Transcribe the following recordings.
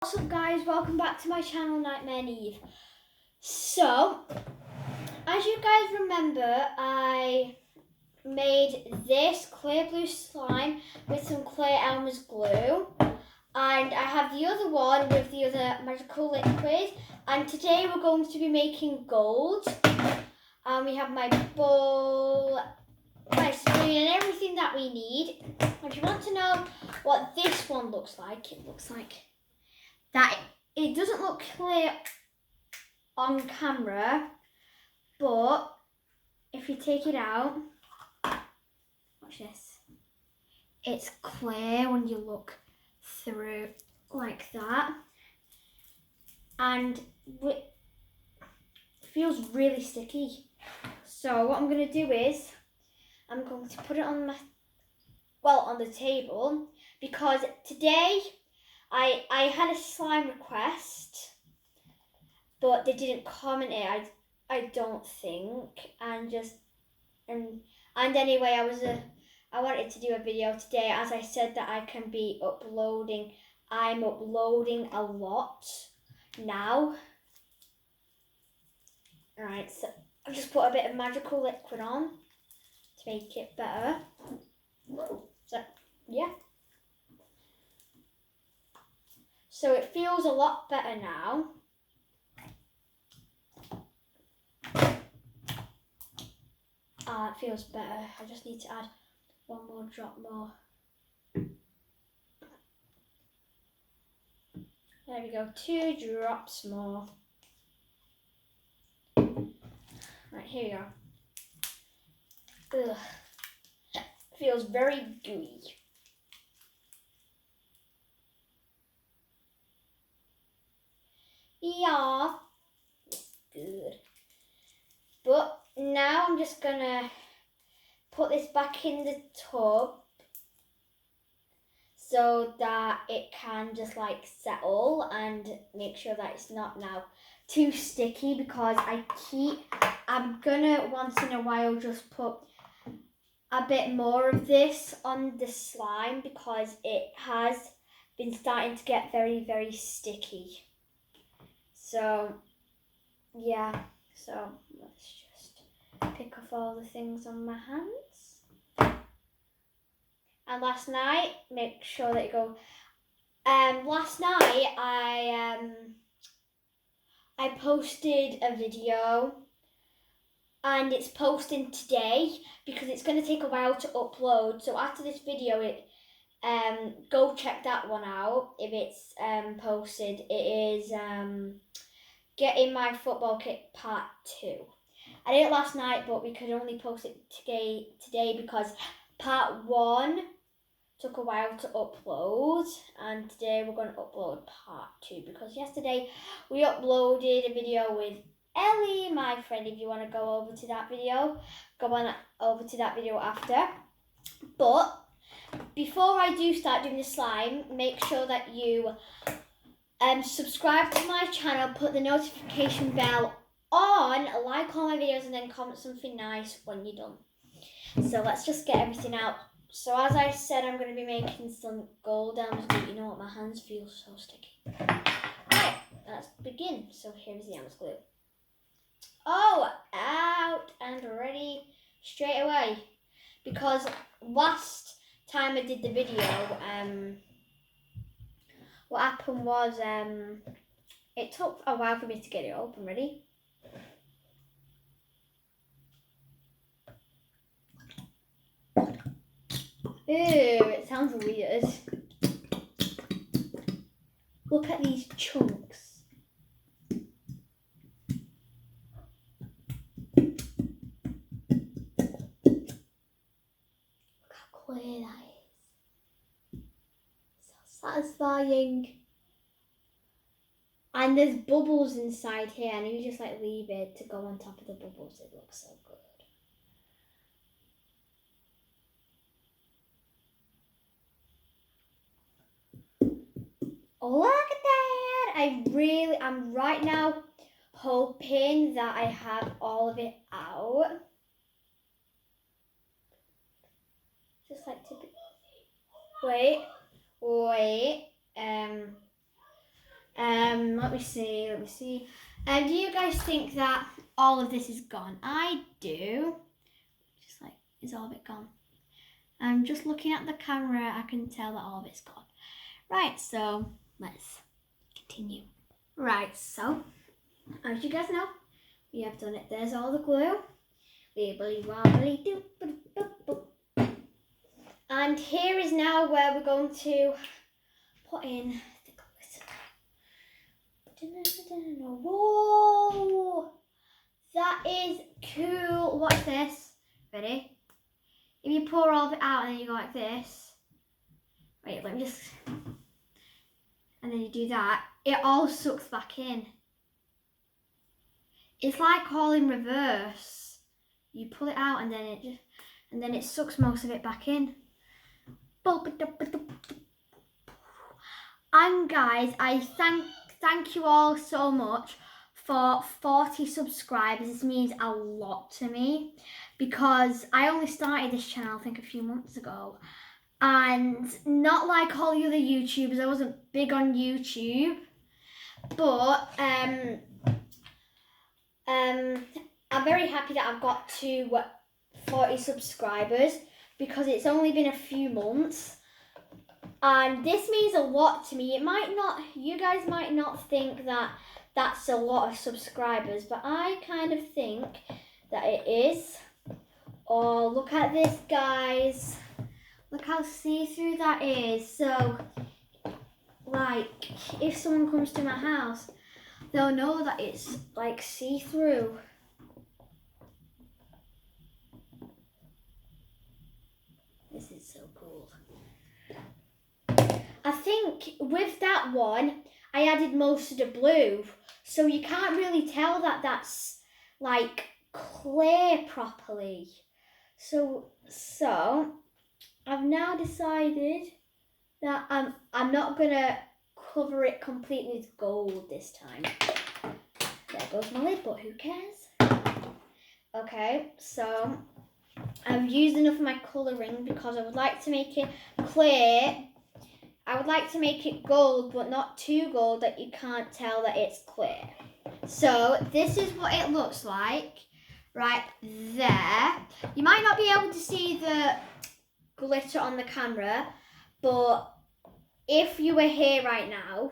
What's up guys, welcome back to my channel Nightmare Eve. So, as you guys remember, I made this clear blue slime with some Clear Elmer's glue. And I have the other one with the other magical liquid. And today we're going to be making gold. And we have my bowl, my spoon and everything that we need. If you want to know what this one looks like, it looks like that. It doesn't look clear on camera, but if you take it out, watch this, it's clear when you look through like that, and it feels really sticky. So what I'm going to do is I'm going to put it on the table, because today I had a slime request, but they didn't comment it, I don't think, and anyway, I wanted to do a video today. As I said that I can be uploading, I'm uploading a lot now. Alright, so I've just put a bit of magical liquid on to make it better. So, yeah. So it feels a lot better now. It feels better. I just need to add one more drop more. There we go, 2 drops more. Right, here we go. Ugh. Feels very gooey. Yeah, it's good. But now I'm just gonna put this back in the tub so that it can just like settle, and make sure that it's not now too sticky, because I'm gonna once in a while just put a bit more of this on the slime, because it has been starting to get very, very sticky. So yeah, so let's just pick off all the things on my hands. And last night, make sure that you go. Last night I posted a video, and it's posting today because it's going to take a while to upload. So after this video, go check that one out if it's posted. It is Getting My Football Kit Part 2. I did it last night, but we could only post it today because Part 1 took a while to upload, and today we're going to upload Part 2, because yesterday we uploaded a video with Ellie, my friend. If you want to go over to that video, go on over to that video after. But before I do start doing the slime, make sure that you subscribe to my channel, put the notification bell on, like all my videos, and then comment something nice when you're done. So let's just get everything out. So as I said, I'm going to be making some gold Elmer's glue. You know what, my hands feel so sticky. Alright, let's begin. So here's the Elmer's glue. Oh, out and ready straight away. Because last time I did the video, what happened was it took a while for me to get it open. Ready? Ew, it sounds weird. Look at these chunks. Look how clear that is. So satisfying. And there's bubbles inside here, and you just like leave it to go on top of the bubbles. It looks so good. Look at that! I'm right now hoping that I have all of it out. Just like to be. Wait. Let me see. Do you guys think that all of this is gone? I do. Just like, is all of it gone? I'm just looking at the camera, I can tell that all of it's gone. Right, so let's continue. Right, so as you guys know, we have done it. There's all the glue. Wibbly wobbly doo boop boop boop. And here is now where we're going to put in the glitter. Whoa! That is cool. Watch this. Ready? If you pour all of it out and then you go like this. Wait, let me just... And then you do that. It all sucks back in. It's like all in reverse. You pull it out and then it sucks most of it back in. And guys, I thank you all so much for 40 subscribers. This means a lot to me because I only started this channel I think a few months ago, and not like all the other YouTubers, I wasn't big on YouTube, but I'm very happy that I've got to 40 subscribers because it's only been a few months. And this means a lot to me. You guys might not think that that's a lot of subscribers, but I kind of think that it is. Oh, look at this, guys. Look how see-through that is. So, like, if someone comes to my house, they'll know that it's, like, see-through. This is so cool. I think with that one, I added most of the blue, so you can't really tell that that's like clear properly. So I've now decided that I'm not gonna cover it completely with gold this time. There goes my lid, but who cares? Okay, so I've used enough of my colouring because I would like to make it clear. I would like to make it gold, but not too gold that you can't tell that it's clear. So this is what it looks like right there. You might not be able to see the glitter on the camera, but if you were here right now,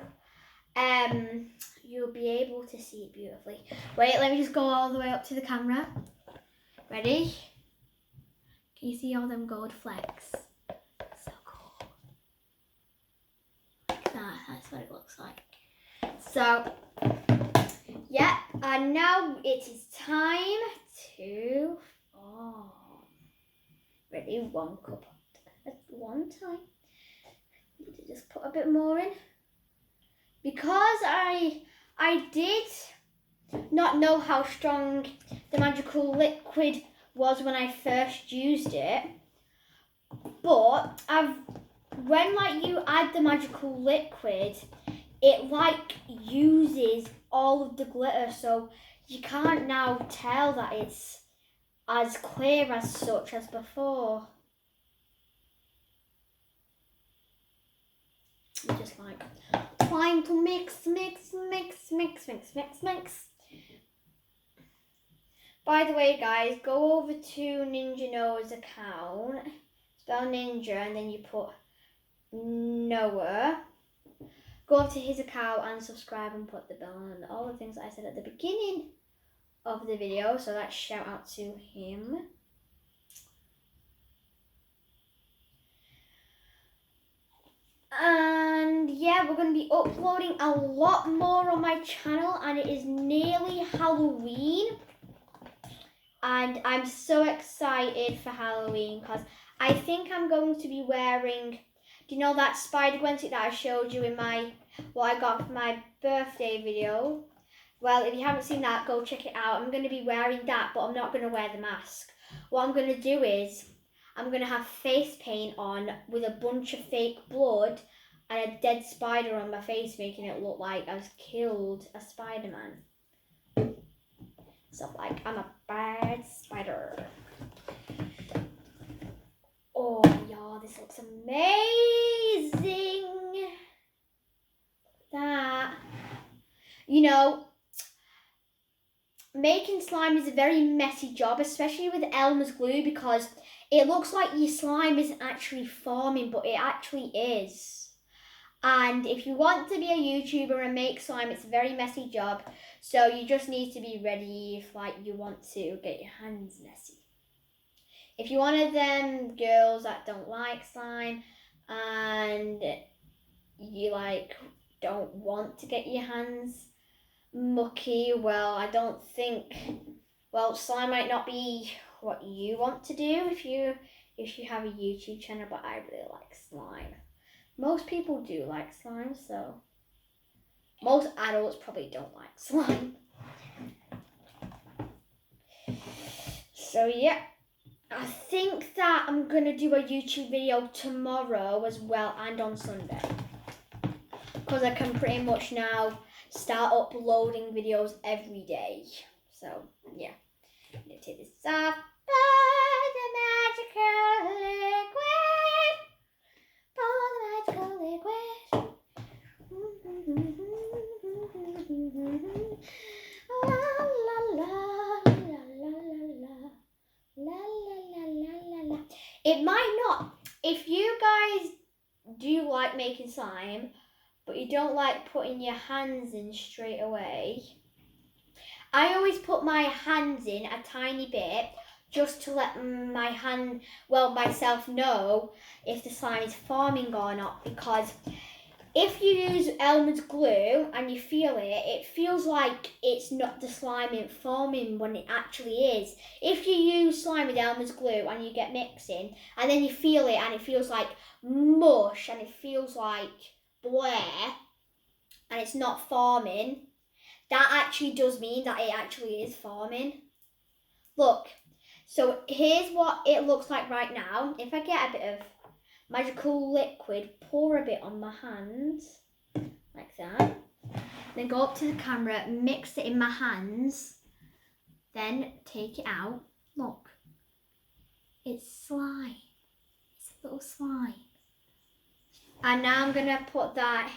you'll be able to see it beautifully. Wait, let me just go all the way up to the camera. Ready? Can you see all them gold flecks? So cool. Like that, that's what it looks like. So, yeah, and now it is time to ready, 1 cup at one time. Need to just put a bit more in. Because I did not know how strong the magical liquid was when I first used it, but when like you add the magical liquid, it like uses all of the glitter, so you can't now tell that it's as clear as such as before. I'm just like trying to mix. By the way, guys, go over to Ninja Noah's account, spell Ninja, and then you put Noah. Go over to his account and subscribe and put the bell on, all the things that I said at the beginning of the video, so that's shout out to him. And yeah, we're going to be uploading a lot more on my channel, and it is nearly Halloween. And I'm so excited for Halloween because I think I'm going to be wearing, do you know that Spider-Gwen suit that I showed you in what I got for my birthday video? Well, if you haven't seen that, go check it out. I'm going to be wearing that, but I'm not going to wear the mask. What I'm going to do is, I'm going to have face paint on with a bunch of fake blood and a dead spider on my face, making it look like I've killed a Spider-Man. So, like, I'm a bad spider. Oh, y'all, this looks amazing. That. You know, making slime is a very messy job, especially with Elmer's glue, because it looks like your slime isn't actually forming, but it actually is. And if you want to be a YouTuber and make slime, it's a very messy job. So you just need to be ready if like you want to get your hands messy. If you're one of them girls that don't like slime and you like don't want to get your hands mucky, well, I don't think, well, slime might not be what you want to do if you have a YouTube channel, but I really like slime. Most people do like slime, so most adults probably don't like slime. So yeah, I think that I'm gonna do a YouTube video tomorrow as well and on Sunday, because I can pretty much now start uploading videos every day. So yeah, I'm gonna take this off. Pour the magical liquid. Pour the magical liquid. La la la la la la la la la la. It might not. If you guys do like making slime, but you don't like putting your hands in straight away, I always put my hands in a tiny bit just to let myself know if the slime is forming or not, because if you use Elmer's glue and you feel it, it feels like it's not the slime in forming when it actually is. If you use slime with Elmer's glue and you get mixing and then you feel it and it feels like mush and it feels like blur and it's not forming, that actually does mean that it actually is forming. Look, so here's what it looks like right now. If I get a bit of magical liquid, pour a bit on my hands, like that. Then go up to the camera, mix it in my hands, then take it out. Look, it's slime. It's a little slime. And now I'm gonna put that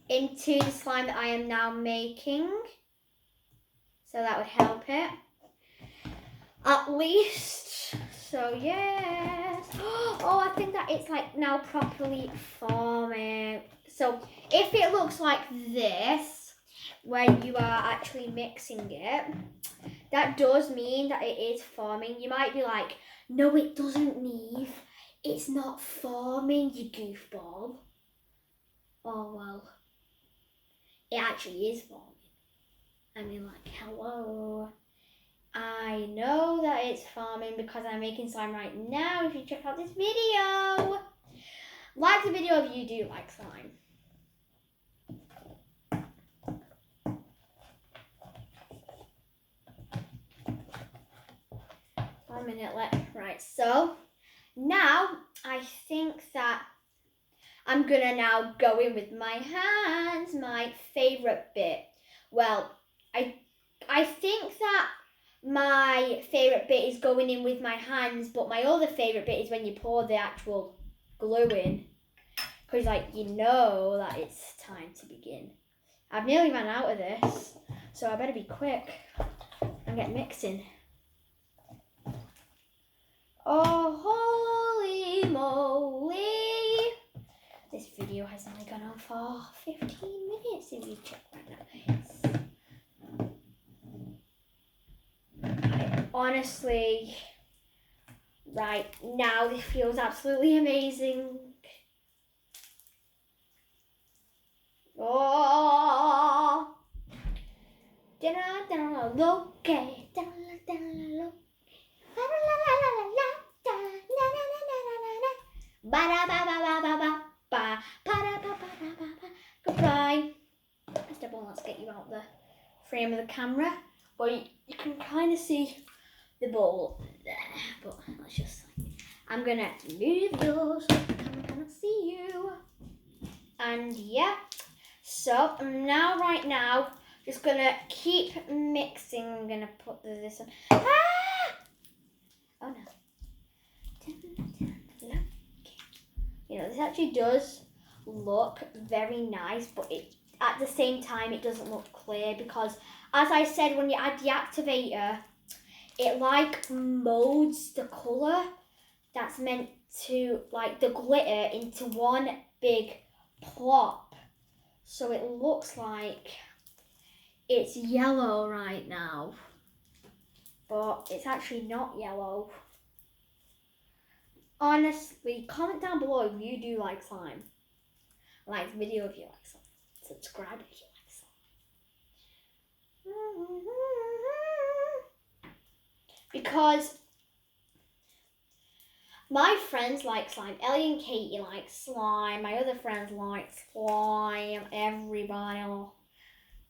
into the slime that I am now making. So that would help it. At least. So yes. Oh, I think that it's like now properly forming. So if it looks like this when you are actually mixing it, that does mean that it is forming. You might be like, no, it doesn't, Neve. It's not forming, you goofball. Oh well, it actually is forming. I mean, like, hello. I know that it's forming because I'm making slime right now. If you check out this video, like the video if you do like slime. 1 minute left. Right, so now I think that I'm gonna now go in with my hands, my favourite bit. Well, I think that my favourite bit is going in with my hands, but my other favourite bit is when you pour the actual glue in. Because, like, you know that it's time to begin. I've nearly run out of this, so I better be quick and get mixing. Oh, holy moly! This video has only gone on for 15 minutes if you check right now. Honestly, right now this feels absolutely amazing. Oh, okay. Goodbye. First of all, let's get you out the frame of the camera, but you can kind of see the bowl there, but let's just, I'm gonna move yours so I cannot see you. And yeah, so now right now just gonna keep mixing. I'm gonna put this on. Oh no. You know, this actually does look very nice, but at the same time it doesn't look clear because, as I said, when you add the activator, it like molds the colour that's meant to, like, the glitter into one big plop. So it looks like it's yellow right now, but it's actually not yellow. Honestly, comment down below if you do like slime. Like the video if you like slime. Subscribe if you like slime. Because my friends like slime. Ellie and Katie like slime. My other friends like slime. Everybody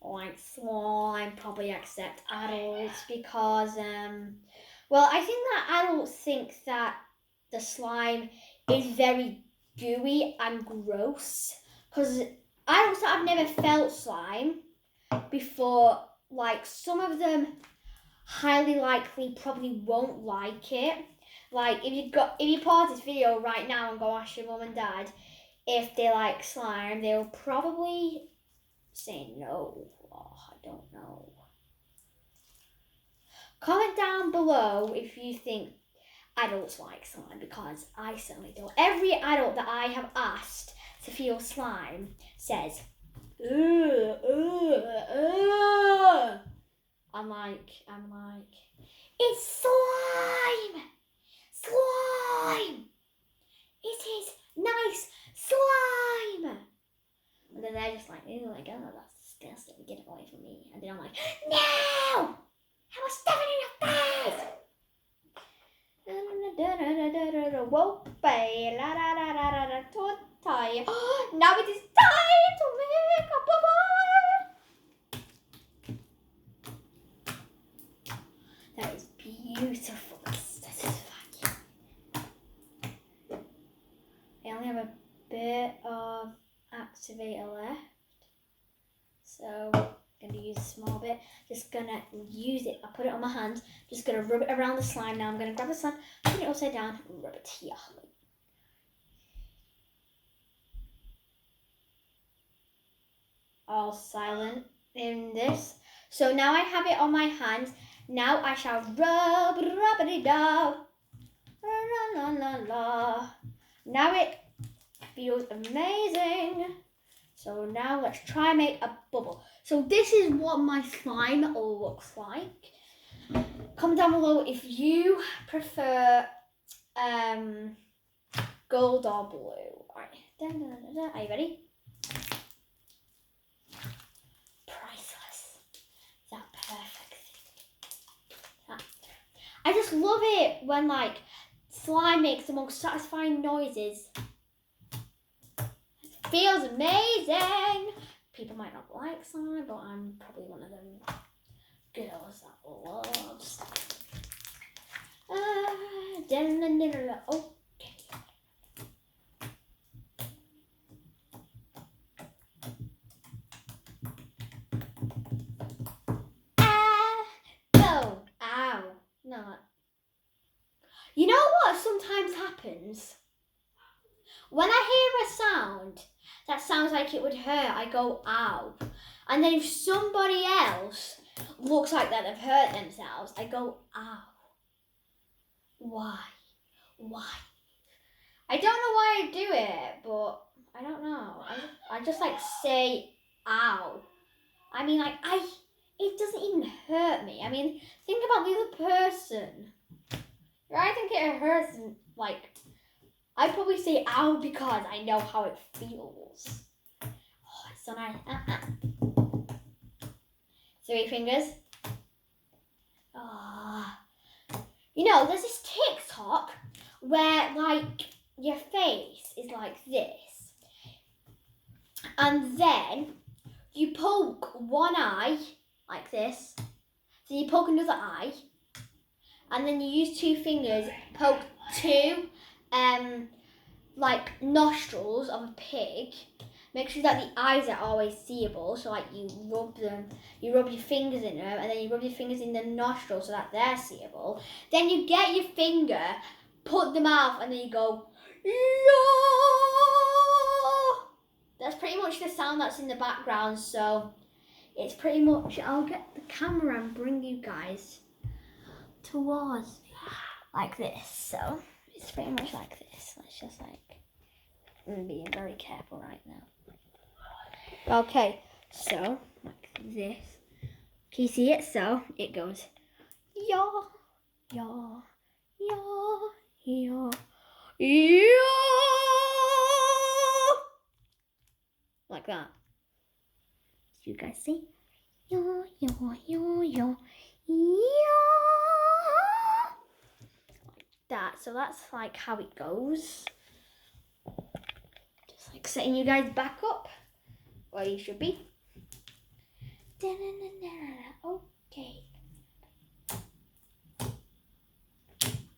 likes slime, probably except adults, because well, I think that adults think that the slime is very gooey and gross, because adults that have never felt slime before, like, some of them highly likely probably won't like it. Like, if you pause this video right now and go ask your mum and dad if they like slime, they'll probably say no. Oh, I don't know. Comment down below if you think adults like slime, because I certainly don't. Every adult that I have asked to feel slime says, ugh, ugh, ugh. I'm like, it's slime! Slime! It is nice slime! And then they're just like, oh my god, that's disgusting, get it away from me. And then I'm like, no! I was stuffing in your face! Whoa, now it is time to make a bubble! That is beautiful. Satisfying. I only have a bit of activator left, so I'm going to use a small bit. Just going to use it. I'll put it on my hand. Just going to rub it around the slime now. I'm going to grab the slime, put it upside down, and rub it here. All silent in this. So now I have it on my hand. Now I shall rub-a-dee-da. La la la la. Now it feels amazing. So now let's try and make a bubble. So this is what my slime looks like. Comment down below if you prefer gold or blue. Alright. Are you ready? Priceless. That perfect thing. I just love it when, like, slime makes the most satisfying noises. It feels amazing. People might not like slime, but I'm probably one of them girls that loves. Okay. No. Ow. No. You know what sometimes happens? When I hear a sound that sounds like it would hurt, I go, ow. And then if somebody else looks like that they've hurt themselves, I go, ow. Why? I don't know why I do it, but I don't know. I just like say, ow. I mean, like, it doesn't even hurt me. I mean, think about the other person. I think it hurts, like, I probably say ow because I know how it feels. Oh, it's so nice. 3 fingers. You know, there's this TikTok where, like, your face is like this. And then you poke one eye like this. So you poke another eye. And then you use 2 fingers, poke 2 like nostrils of a pig. Make sure that the eyes are always seeable. So, like, you rub your fingers in them, and then you rub your fingers in the nostrils so that they're seeable. Then you get your finger, put them out, and then you go, yeah! that's pretty much the sound that's in the background. So it's pretty much, I'll get the camera and bring you guys towards me like this. So it's pretty much like this. Let's just like, I'm being very careful right now. Okay, so like this. Can you see it? So it goes yaw, yaw, yaw, yaw, yaw, like that. Do you guys see? Yaw, yaw, yaw, yaw, yaw. Like that. So that's like how it goes. Just like setting you guys back up where you should be. Okay.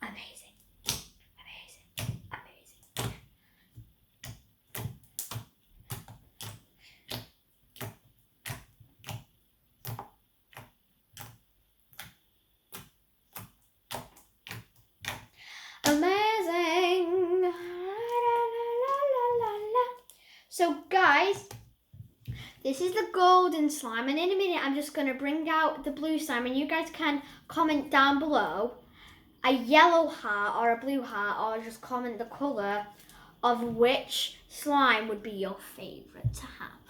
Amazing. Amazing. Amazing. Amazing. La, la, la, la, la. So guys, this is the golden slime, and in a minute I'm just going to bring out the blue slime, and you guys can comment down below a yellow heart or a blue heart, or just comment the colour of which slime would be your favourite to have.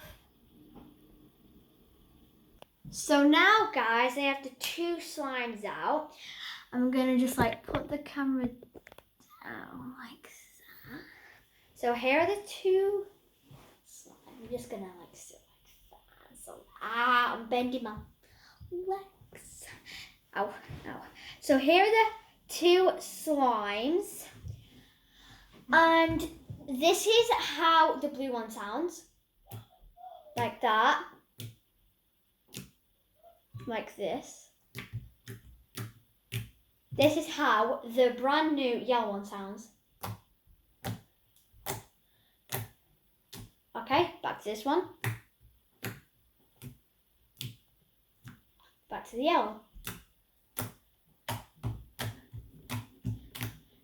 So now guys, I have the two slimes out. I'm going to just like put the camera down like that. So here are the two slimes. I'm just going to like sit like that. So, I'm bending my legs. Ow, ow. So here are the two slimes. And this is how the blue one sounds. Like that. Like this. This is how the brand new yellow one sounds. Okay, back to this one. Back to the yellow.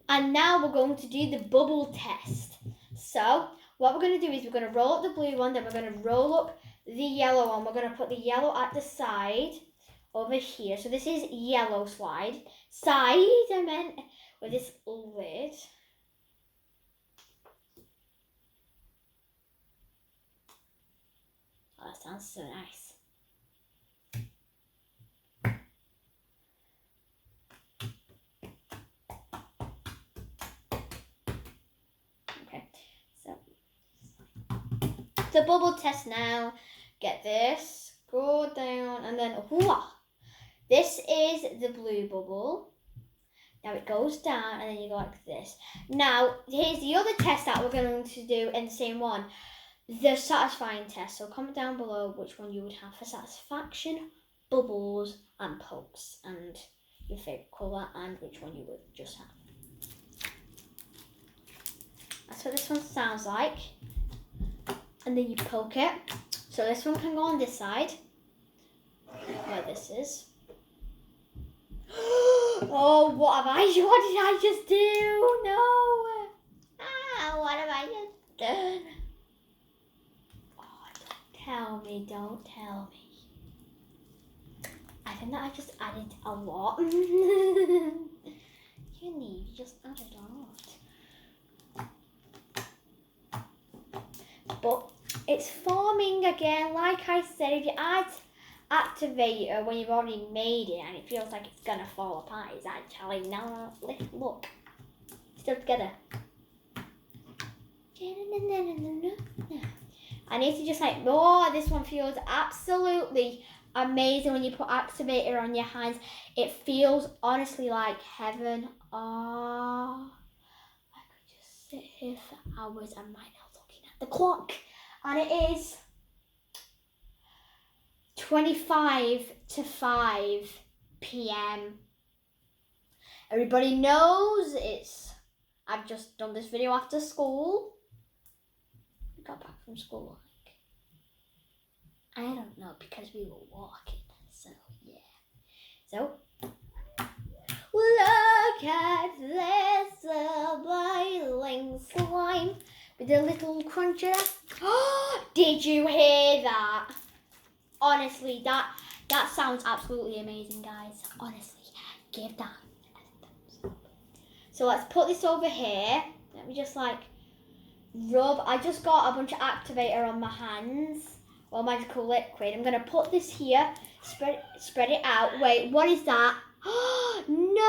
And now we're going to do the bubble test. So what we're going to do is we're going to roll up the blue one, then we're going to roll up the yellow one. We're going to put the yellow at the side over here. So this is yellow side, I meant, with this lid. Oh, that sounds so nice. Okay, so the bubble test now. Get this, go down, and then voila. This is the blue bubble. Now it goes down, and then you go like this. Now, here's the other test that we're going to do in the same one. The satisfying test. So comment down below which one you would have for satisfaction, bubbles, and pokes, and your favourite colour, and which one you would just have. That's what this one sounds like. And then you poke it. So this one can go on this side, where this is. Oh, what did I just do? No. What have I just done? Oh, don't tell me. I think that I just added a lot. You just added a lot. But it's forming again. Like I said, if you add activator when you've already made it and it feels like it's gonna fall apart, it's actually not. Look, still together. I need to just like, oh, this one feels absolutely amazing when you put activator on your hands. It feels honestly like heaven. Oh, I could just sit here for hours. I'm right now looking at the clock, and it is 25 to 5 p.m. Everybody knows I've just done this video after school. We got back from school like, I don't know, because we were walking. So yeah. So look at this boiling slime. with a little cruncher. Oh, did you hear that? Honestly, that sounds absolutely amazing, guys. Honestly, give that a thumbs up. So let's put this over here. Let me just like rub. I just got a bunch of activator on my hands. Well, magical liquid. I'm gonna put this here. Spread it out. Wait, what is that? No!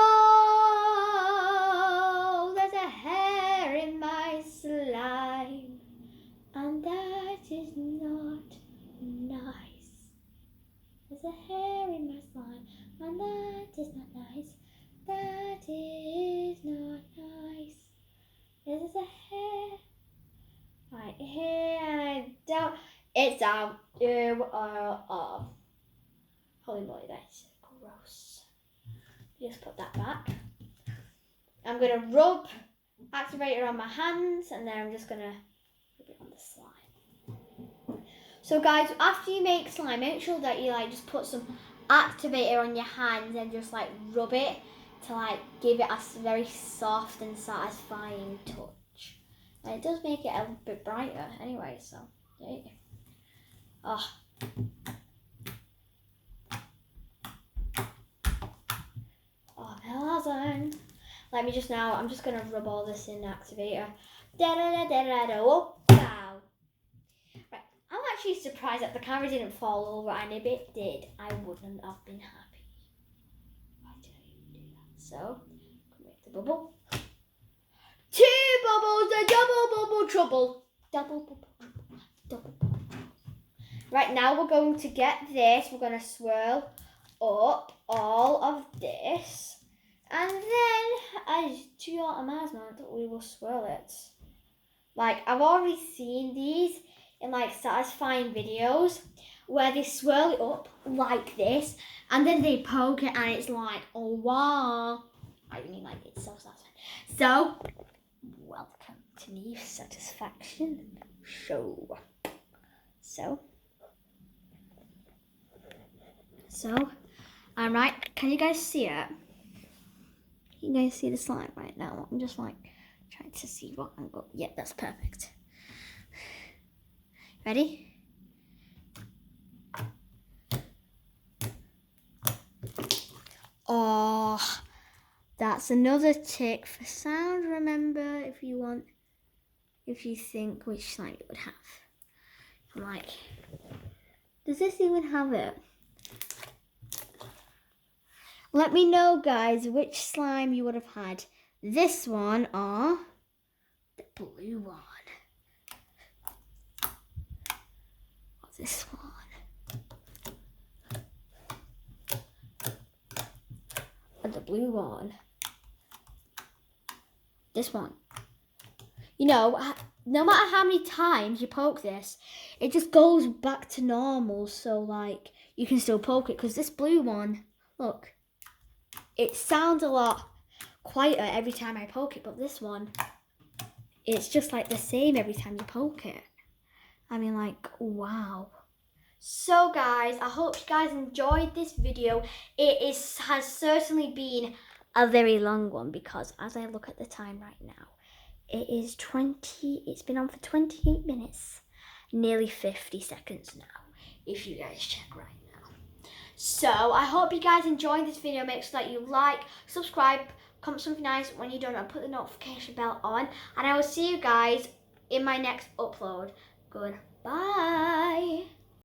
There's a hair in my slime, and that is not nice. There's a hair in my slime, and that is not nice. That is not nice. There's a hair right here, and I don't. It's out. Holy moly, that's gross. Just put that back. I'm gonna rub activator on my hands, and then I'm just gonna rub it on the slime. So guys, after you make slime, make sure that you like just put some activator on your hands and just like rub it to like give it a very soft and satisfying touch. And it does make it a bit brighter anyway, so yeah. Oh. Oh, amazing. Let me just now, I'm just gonna rub all this in activator. Oh, wow. Right, I'm actually surprised that the camera didn't fall over, and if it did, I wouldn't have been happy. Why did I even do that? So, make the bubble. 2 bubbles, a double bubble trouble. Double bubble, double bubble. Right, now we're going to get this, we're going to swirl up all of this, and then, as to your amazement, we will swirl it. Like, I've already seen these in like satisfying videos where they swirl it up like this, and then they poke it, and it's like, oh wow. I mean, like, it's so satisfying. So, welcome to Neve's Satisfaction Show. So, right, can you guys see it? You guys see the slime right now? I'm just like trying to see what angle. Yeah, that's perfect. Ready? Oh, that's another tick for sound. Remember, if you think which slime it would have. I'm like, does this even have it? Let me know, guys, which slime you would have had. This one or the blue one. Or this one. Or the blue one. This one. You know, no matter how many times you poke this, it just goes back to normal. So, like, you can still poke it. Because this blue one, look. It sounds a lot quieter every time I poke it, but this one, it's just like the same every time you poke it. I mean, like, wow. So guys, I hope you guys enjoyed this video. It has certainly been a very long one, because as I look at the time right now, it's been on for 28 minutes, nearly 50 seconds now, if you guys check right now. So, I hope you guys enjoyed this video. Make sure that you like, subscribe, comment something nice when you're done, and put the notification bell on. And I will see you guys in my next upload. Goodbye.